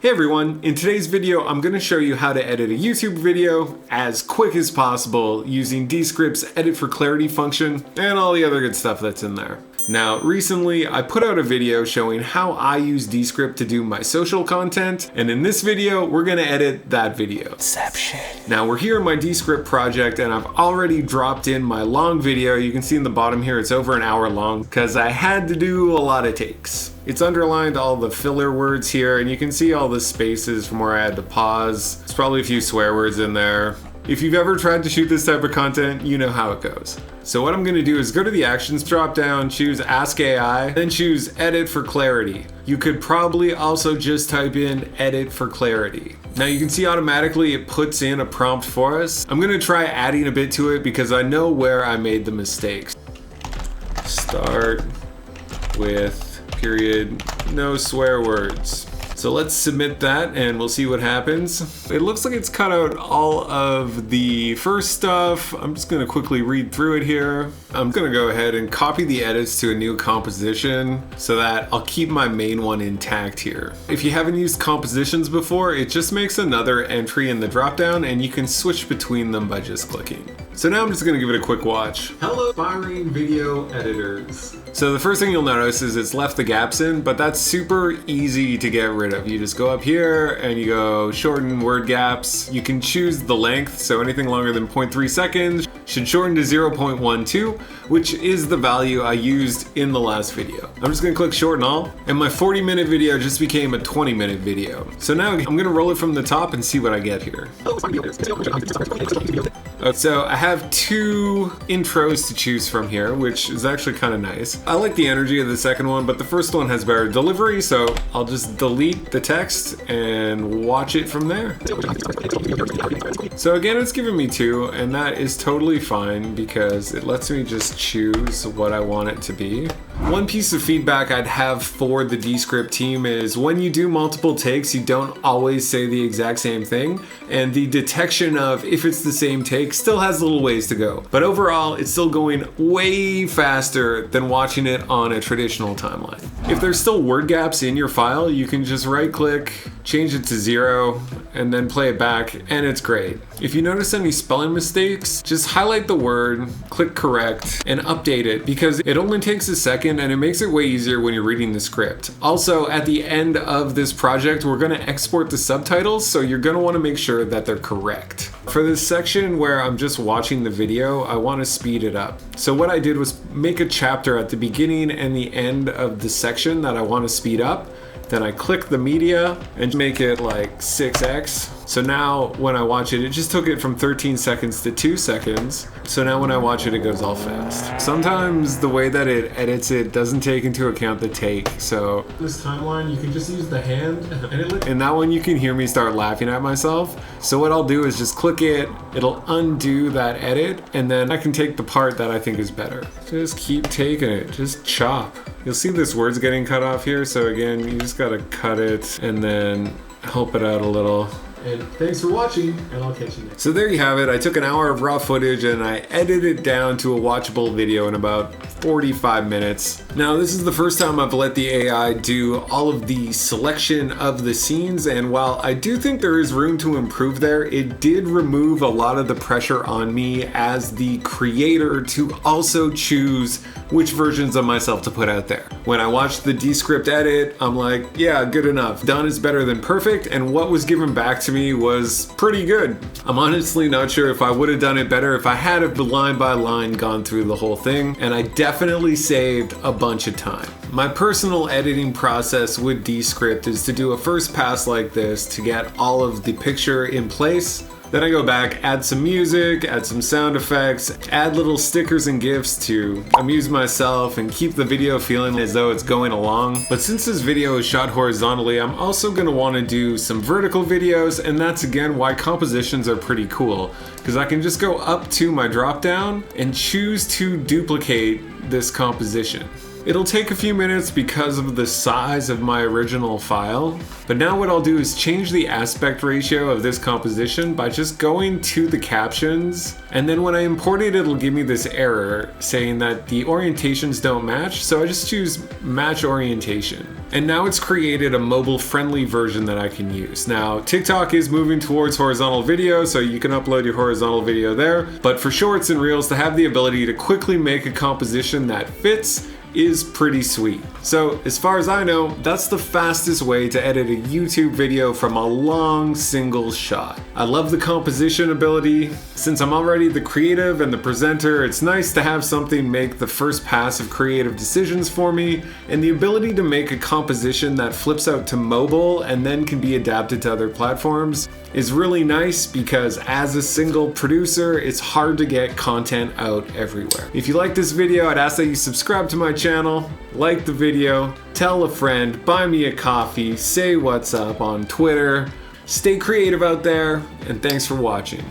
Hey everyone, in today's video I'm going to show you how to edit a YouTube video as quick as possible using Descript's edit for clarity function and all the other good stuff that's in there. Now recently I put out a video showing how I use Descript to do my social content, and in this video we're going to edit that video. Inception. Now we're here in my Descript project and I've already dropped in my long video. You can see in the bottom here it's over an hour long because I had to do a lot of takes. It's underlined all the filler words here, and you can see all the spaces from where I had to pause. There's probably a few swear words in there. If you've ever tried to shoot this type of content, you know how it goes. So what I'm gonna do is go to the actions drop down, choose Ask AI, then choose Edit for Clarity. You could probably also just type in Edit for Clarity. Now you can see automatically it puts in a prompt for us. I'm gonna try adding a bit to it because I know where I made the mistakes. Start with period, no swear words. So let's submit that and we'll see what happens. It looks like it's cut out all of the first stuff. I'm just gonna quickly read through it here. I'm gonna go ahead and copy the edits to a new composition so that I'll keep my main one intact here. If you haven't used compositions before, it just makes another entry in the dropdown and you can switch between them by just clicking. So now I'm just gonna give it a quick watch. Hello, aspiring video editors. So the first thing you'll notice is it's left the gaps in, but that's super easy to get rid of. You just go up here and you go shorten word gaps. You can choose the length, so anything longer than 0.3 seconds should shorten to 0.12, which is the value I used in the last video. I'm just gonna click shorten all, and my 40-minute video just became a 20-minute video. So now I'm gonna roll it from the top and see what I get here. So I have two intros to choose from here, which is actually kind of nice. I like the energy of the second one, but the first one has better delivery, so I'll just delete the text and watch it from there. So again, it's giving me two, and that is totally fine because it lets me just choose what I want it to be. One piece of feedback I'd have for the Descript team is when you do multiple takes, you don't always say the exact same thing, and the detection of if it's the same take still has a little ways to go. But overall, it's still going way faster than watching it on a traditional timeline. If there's still word gaps in your file, you can just right click, change it to 0, and then play it back, and it's great. If you notice any spelling mistakes, just highlight the word, click correct, and update it because it only takes a second and it makes it way easier when you're reading the script. Also, at the end of this project, we're gonna export the subtitles, so you're gonna wanna make sure that they're correct. For this section where I'm just watching the video, I wanna speed it up. So what I did was make a chapter at the beginning and the end of the section that I wanna speed up. Then I click the media and make it like 6x. So now when I watch it, it just took it from 13 seconds to 2 seconds. So now when I watch it, it goes all fast. Sometimes the way that it edits it doesn't take into account the take. So this timeline, you can just use the hand. And that one you can hear me start laughing at myself. So what I'll do is just click it, it'll undo that edit, and then I can take the part that I think is better. Just keep taking it, just chop. You'll see this word's getting cut off here, so again, you just gotta cut it and then help it out a little. And thanks for watching, and I'll catch you next. So there you have it. I took an hour of raw footage and I edited it down to a watchable video in about 45 minutes. Now, this is the first time I've let the AI do all of the selection of the scenes, and while I do think there is room to improve there, it did remove a lot of the pressure on me as the creator to also choose which versions of myself to put out there. When I watched the Descript edit, I'm like, yeah, good enough. Done is better than perfect, and what was given back to me was pretty good. I'm honestly not sure if I would have done it better if I had have line by line gone through the whole thing, and I definitely saved a bunch of time. My personal editing process with Descript is to do a first pass like this to get all of the picture in place. Then I go back, add some music, add some sound effects, add little stickers and GIFs to amuse myself and keep the video feeling as though it's going along. But since this video is shot horizontally, I'm also gonna wanna do some vertical videos, and that's again why compositions are pretty cool, because I can just go up to my drop down and choose to duplicate this composition. It'll take a few minutes because of the size of my original file, but now what I'll do is change the aspect ratio of this composition by just going to the captions, and then when I import it, it'll give me this error saying that the orientations don't match, so I just choose match orientation. And now it's created a mobile-friendly version that I can use. Now, TikTok is moving towards horizontal video, so you can upload your horizontal video there. But for Shorts and Reels, to have the ability to quickly make a composition that fits is pretty sweet. So as far as I know, that's the fastest way to edit a YouTube video from a long single shot. I love the composition ability. Since I'm already the creative and the presenter, it's nice to have something make the first pass of creative decisions for me, and the ability to make a composition that flips out to mobile and then can be adapted to other platforms is really nice, because as a single producer, it's hard to get content out everywhere. If you like this video, I'd ask that you subscribe to my channel, like the video, tell a friend, buy me a coffee, say what's up on Twitter. Stay creative out there, and thanks for watching.